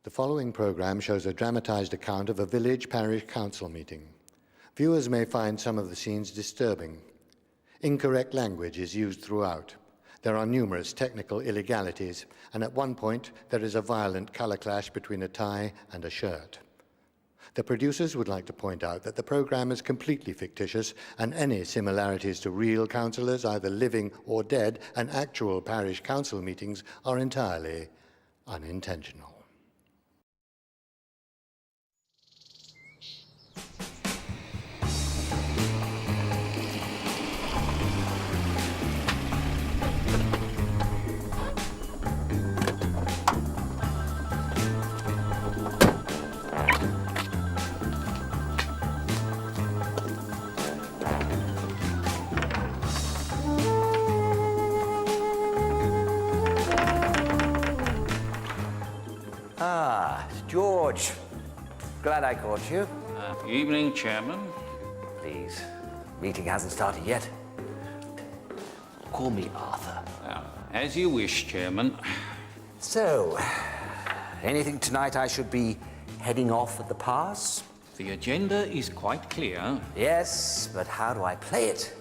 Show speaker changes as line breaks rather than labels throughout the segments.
The following programme shows a dramatised account of a village parish council meeting. Viewers may find some of the scenes disturbing. Incorrect language is used throughout. There are numerous technical illegalities, and at one point there is a violent colour clash between a tie and a shirt. The producers would like to point out that the programme is completely fictitious, and any similarities to real councillors, either living or dead, and actual parish council meetings are entirely unintentional.
George, glad I caught you.
Evening, Chairman.
Please, meeting hasn't started yet. Call me Arthur.
As you wish, Chairman.
So, anything tonight I should be heading off at the pass?
The agenda is quite clear.
Yes, but how do I play it?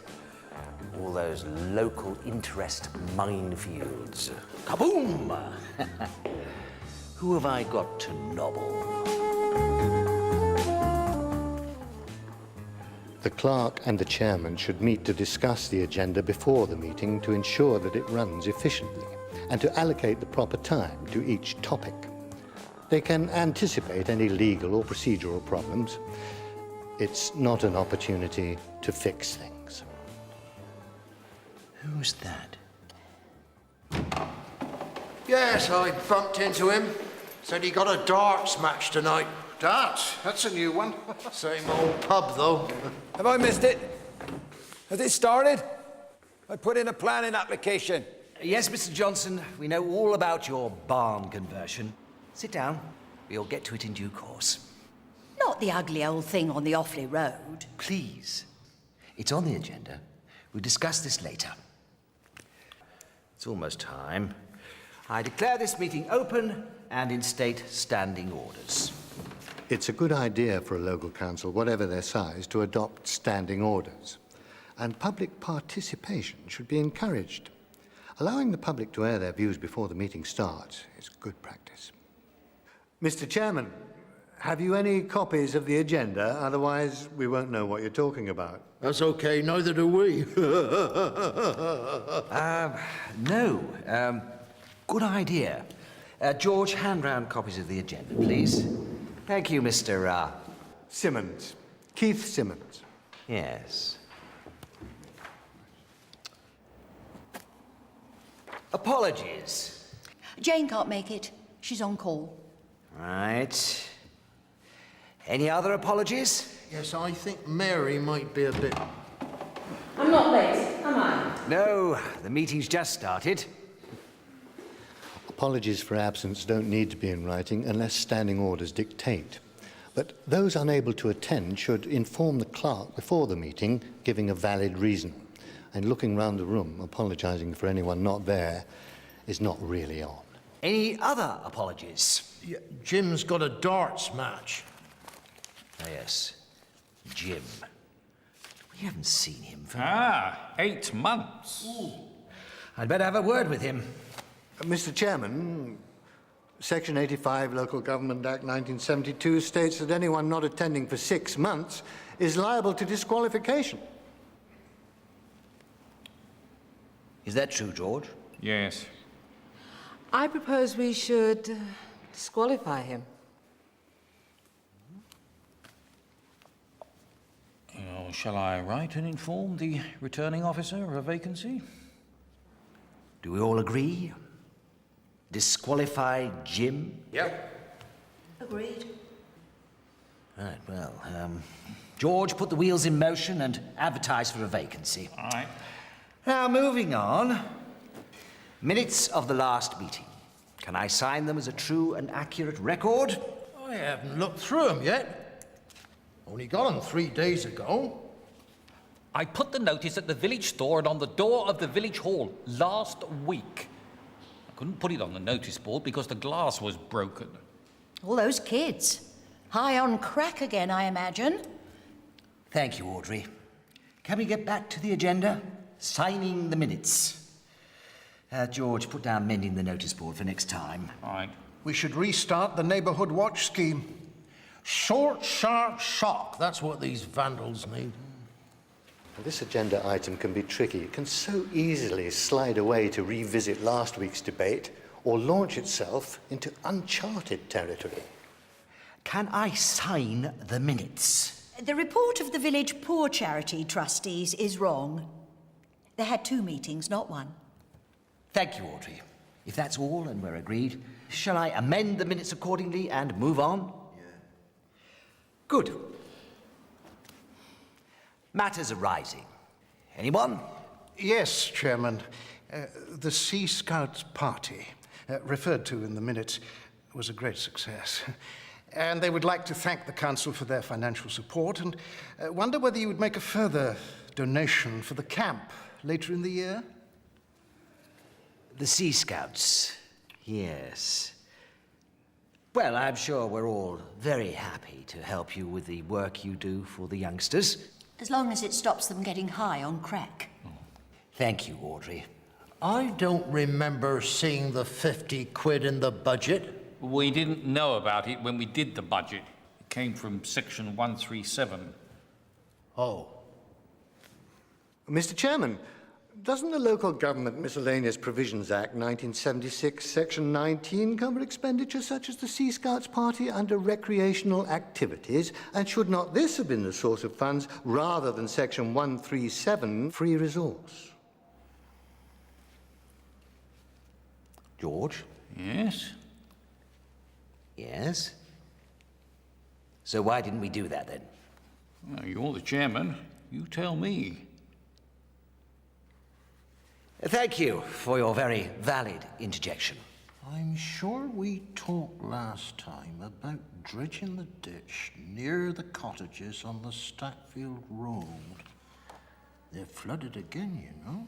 All those local interest minefields. Kaboom! Who have I got to nobble?
The clerk and the chairman should meet to discuss the agenda before the meeting to ensure that it runs efficiently and to allocate the proper time to each topic. They can anticipate any legal or procedural problems. It's not an opportunity to fix things.
Who's that?
Yes, I bumped into him. Said he got a darts match tonight.
Darts? That's a new one.
Same old pub, though.
Have I missed it? Has it started? I put in a planning application.
Yes, Mr. Johnson, we know all about your barn conversion. Sit down. We'll get to it in due course.
Not the ugly old thing on the Offley Road.
Please. It's on the agenda. We'll discuss this later. It's almost time. I declare this meeting open and instate standing orders.
It's a good idea for a local council, whatever their size, to adopt standing orders. And public participation should be encouraged. Allowing the public to air their views before the meeting starts is good practice. Mr. Chairman, have you any copies of the agenda? Otherwise, we won't know what you're talking about.
That's okay, neither do we.
No. Good idea. George, hand round copies of the agenda, please. Thank you, Mr.
Simmons. Keith Simmons.
Yes. Apologies.
Jane can't make it. She's on call.
Right. Any other apologies?
Yes, I think Mary might be a bit...
I'm not late, am I?
No, the meeting's just started.
Apologies for absence don't need to be in writing unless standing orders dictate. But those unable to attend should inform the clerk before the meeting, giving a valid reason. And looking round the room, apologising for anyone not there, is not really on.
Any other apologies?
Yeah, Jim's got a darts match.
Ah, yes. Jim. We haven't seen him for...
8 months.
I'd better have a word with him.
Mr. Chairman, Section 85 Local Government Act 1972 states that anyone not attending for 6 months is liable to disqualification.
Is that true, George?
Yes.
I propose we should disqualify him.
Shall I write and inform the returning officer of a vacancy?
Do we all agree? Disqualify Jim?
Yep.
Agreed.
Right, well, George, put the wheels in motion and advertise for a vacancy.
All right.
Now, moving on. Minutes of the last meeting. Can I sign them as a true and accurate record?
I haven't looked through them yet. Only got them 3 days ago.
I put the notice at the village store and on the door of the village hall last week. I couldn't put it on the notice board because the glass was broken.
All those kids. High on crack again, I imagine.
Thank you, Audrey. Can we get back to the agenda? Signing the minutes. George, put down mending the notice board for next time.
Right.
We should restart the neighbourhood watch scheme.
Short, sharp shock. That's what these vandals need.
This agenda item can be tricky. It can so easily slide away to revisit last week's debate or launch itself into uncharted territory.
Can I sign the minutes?
The report of the village poor charity trustees is wrong. They had 2 meetings, not 1.
Thank you, Audrey. If that's all and we're agreed, shall I amend the minutes accordingly and move on? Yeah. Good. Matters arising. Anyone?
Yes, Chairman. The Sea Scouts party, referred to in the minutes, was a great success. And they would like to thank the council for their financial support and wonder whether you would make a further donation for the camp later in the year?
The Sea Scouts. Yes. Well, I'm sure we're all very happy to help you with the work you do for the youngsters.
As long as it stops them getting high on crack.
Thank you, Audrey.
I don't remember seeing the 50 quid in the budget.
We didn't know about it when we did the budget. It came from section 137.
Oh.
Mr. Chairman, doesn't the Local Government Miscellaneous Provisions Act 1976, Section 19, cover expenditure such as the Sea Scouts party under recreational activities? And should not this have been the source of funds rather than Section 137, free resource?
George?
Yes?
Yes? So why didn't we do that then?
Well, you're the chairman. You tell me.
Thank you for your very valid interjection.
I'm sure we talked last time about dredging the ditch near the cottages on the Stackfield Road. They're flooded again, you know.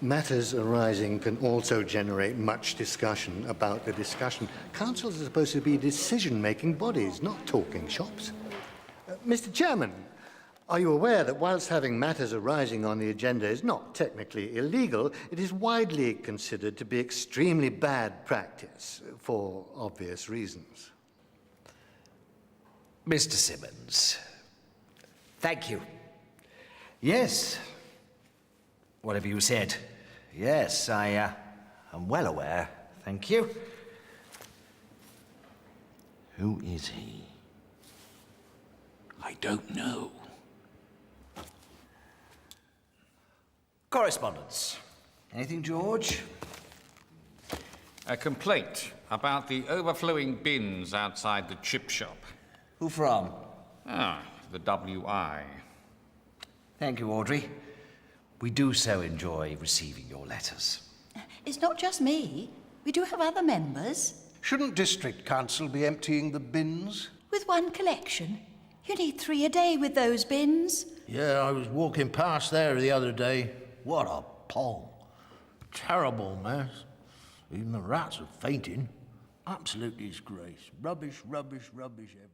Matters arising can also generate much discussion about the discussion. Councils are supposed to be decision-making bodies, not talking shops. Mr. Chairman, are you aware that whilst having matters arising on the agenda is not technically illegal, it is widely considered to be extremely bad practice for obvious reasons?
Mr. Simmons, thank you. Yes, whatever you said. Yes, I am well aware. Thank you. Who is he?
I don't know.
Correspondence. Anything, George?
A complaint about the overflowing bins outside the chip shop.
Who from?
The WI.
Thank you, Audrey. We do so enjoy receiving your letters.
It's not just me. We do have other members.
Shouldn't District Council be emptying the bins?
With 1 collection. You need 3 a day with those bins.
Yeah, I was walking past there the other day. What a pole. Terrible mess. Even the rats are fainting. Absolute disgrace. Rubbish, rubbish, rubbish everywhere.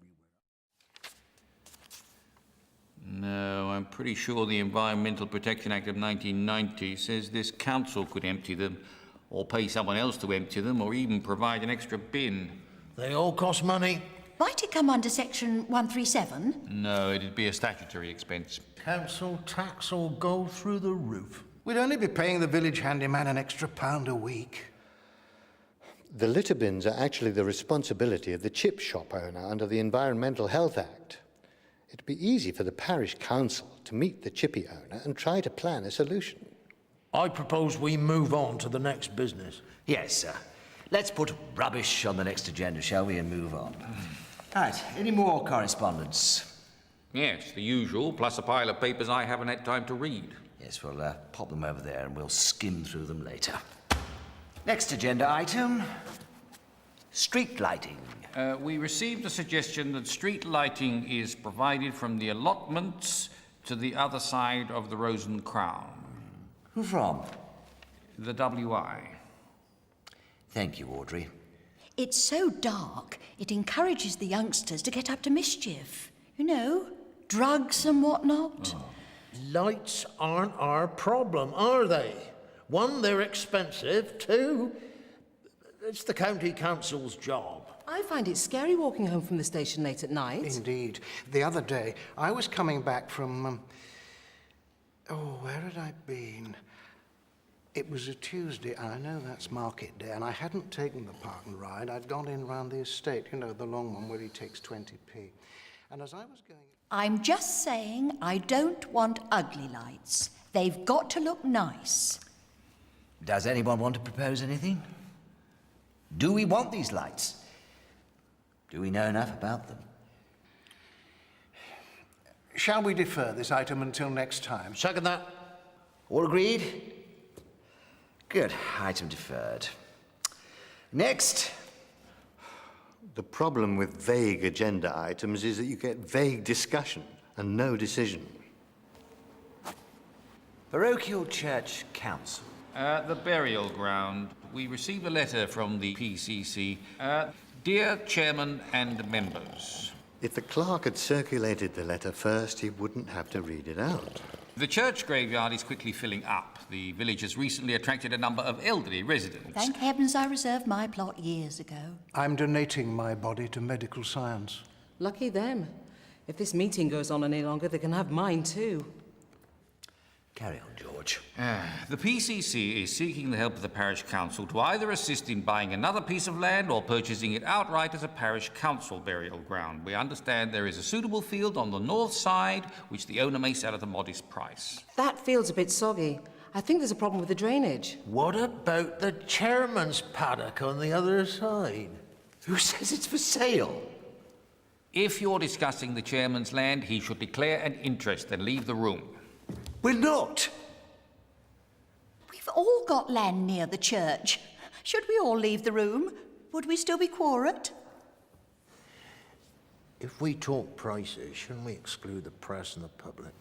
No, I'm pretty sure the Environmental Protection Act of 1990 says this council could empty them, or pay someone else to empty them, or even provide an extra bin.
They all cost money.
Might it come under section 137?
No, it'd be a statutory expense.
Council tax will go through the roof.
We'd only be paying the village handyman an extra £1 a week.
The litter bins are actually the responsibility of the chip shop owner under the Environmental Health Act. It'd be easy for the parish council to meet the chippy owner and try to plan a solution.
I propose we move on to the next business.
Yes, sir. Let's put rubbish on the next agenda, shall we, and move on. Right, any more correspondence?
Yes, the usual, plus a pile of papers I haven't had time to read.
Yes, we'll pop them over there and we'll skim through them later. Next agenda item, street lighting.
We received a suggestion that street lighting is provided from the allotments to the other side of the Rose and Crown.
Who from?
The WI.
Thank you, Audrey.
It's so dark, it encourages the youngsters to get up to mischief. You know, drugs and whatnot.
Lights aren't our problem, are they? One, they're expensive. Two, it's the county council's job.
I find it scary walking home from the station late at night.
Indeed. The other day, I was coming back from... where had I been? It was a Tuesday. I know that's market day, and I hadn't taken the park and ride. I'd gone in round the estate, you know, the long one where he takes 20p. And as I was going...
I'm just saying I don't want ugly lights. They've got to look nice.
Does anyone want to propose anything? Do we want these lights? Do we know enough about them?
Shall we defer this item until next time?
Second that.
All agreed? Good. Item deferred. Next.
The problem with vague agenda items is that you get vague discussion and no decision.
Parochial Church Council.
The burial ground. We received a letter from the PCC. Dear Chairman and members.
If the clerk had circulated the letter first, he wouldn't have to read it out.
The church graveyard is quickly filling up. The village has recently attracted a number of elderly residents.
Thank heavens I reserved my plot years ago.
I'm donating my body to medical science.
Lucky them. If this meeting goes on any longer, they can have mine too.
Carry on, George.
The PCC is seeking the help of the parish council to either assist in buying another piece of land or purchasing it outright as a parish council burial ground. We understand there is a suitable field on the north side, which the owner may sell at a modest price.
That field's a bit soggy. I think there's a problem with the drainage.
What about the chairman's paddock on the other side?
Who says it's for sale?
If you're discussing the chairman's land, he should declare an interest and leave the room.
We're not.
We've all got land near the church. Should we all leave the room? Would we still be quorate?
If we talk prices, shouldn't we exclude the press and the public?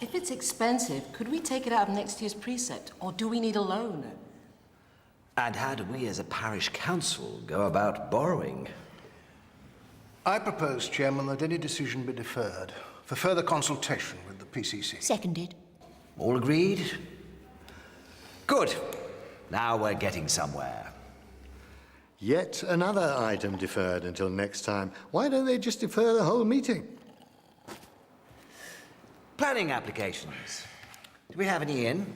If it's expensive, could we take it out of next year's precept, or do we need a loan?
And how do we as a parish council go about borrowing?
I propose, Chairman, that any decision be deferred for further consultation with the PCC.
Seconded.
All agreed? Good. Now we're getting somewhere.
Yet another item deferred until next time. Why don't they just defer the whole meeting?
Planning applications. Do we have any in?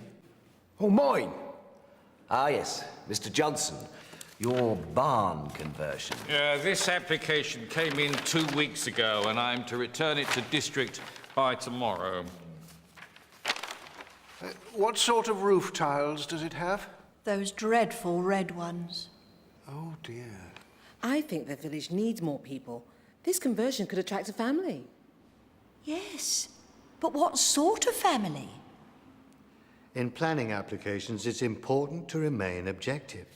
Oh, mine.
Ah, yes. Mr. Johnson, your barn conversion.
This application came in 2 weeks ago, and I'm to return it to district by tomorrow.
What sort of roof tiles does it have?
Those dreadful red ones.
Oh, dear.
I think the village needs more people. This conversion could attract a family.
Yes, but what sort of family?
In planning applications, it's important to remain objective.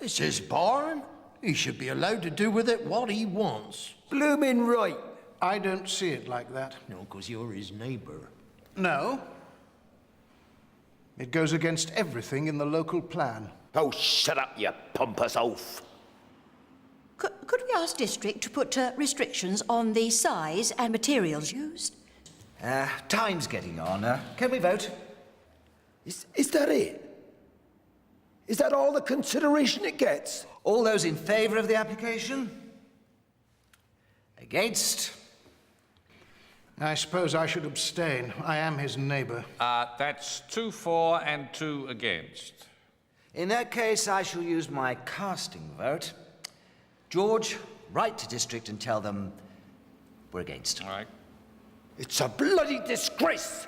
It's his barn. He should be allowed to do with it what he wants.
Bloomin' right.
I don't see it like that.
No, 'cause you're his neighbour.
No. It goes against everything in the local plan.
Oh, shut up, you pompous oaf.
Could we ask district to put restrictions on the size and materials used?
Time's getting on. Can we vote?
Is that it? Is that all the consideration it gets?
All those in favour of the application? Against?
I suppose I should abstain. I am his neighbour.
That's 2 for and 2 against.
In that case, I shall use my casting vote. George, write to district and tell them we're against.
All right.
It's a bloody disgrace.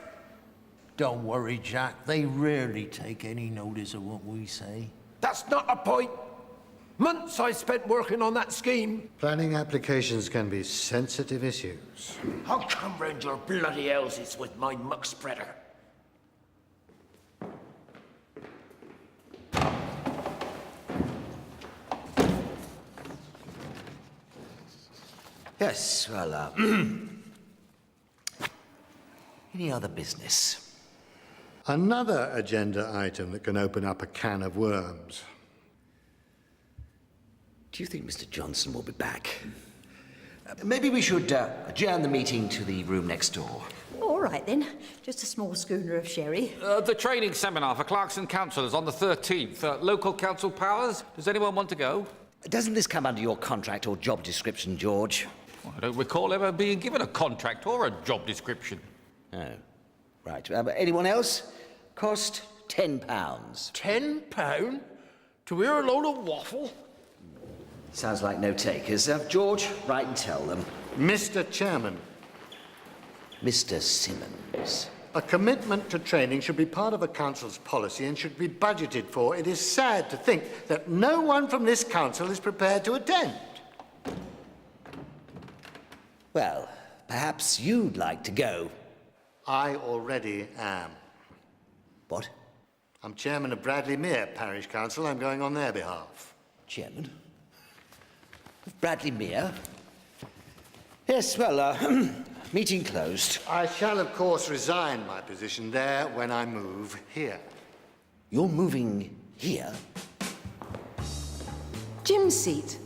Don't worry, Jack. They rarely take any notice of what we say.
That's not a point. Months I spent working on that scheme.
Planning applications can be sensitive issues.
I'll come round your bloody houses with my muck spreader.
Yes, well, any other business?
Another agenda item that can open up a can of worms.
Do you think Mr. Johnson will be back? Maybe we should adjourn the meeting to the room next door.
All right then, just a small schooner of sherry.
The training seminar for clerks and councillors on the 13th. Local council powers. Does anyone want to go?
Doesn't this come under your contract or job description, George?
Well, I don't recall ever being given a contract or a job description.
Oh, right. But anyone else? Cost £10.
£10 to hear a load of waffle?
Sounds like no takers. George, write and tell them.
Mr. Chairman,
Mr. Simmons.
a commitment to training should be part of a council's policy and should be budgeted for. It is sad to think that no one from this council is prepared to attend.
Well, perhaps you'd like to go.
I already am.
What?
I'm chairman of Bradley Mere Parish Council. I'm going on their behalf.
Chairman? Of Bradley Mere? Yes, well, meeting closed.
I shall, of course, resign my position there when I move here.
You're moving here?
Jim's seat.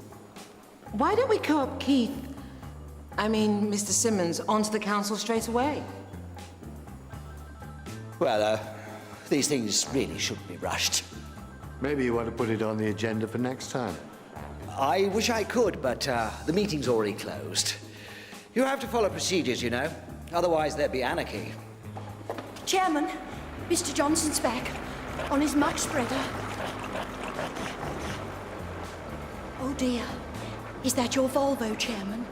Why don't we co-op Mr. Simmons, onto the council straight away?
Well, these things really shouldn't be rushed.
Maybe you want to put it on the agenda for next time.
I wish I could, but the meeting's already closed. You have to follow procedures, you know. Otherwise, there'd be anarchy.
Chairman, Mr. Johnson's back on his muck spreader. Oh dear, is that your Volvo, Chairman?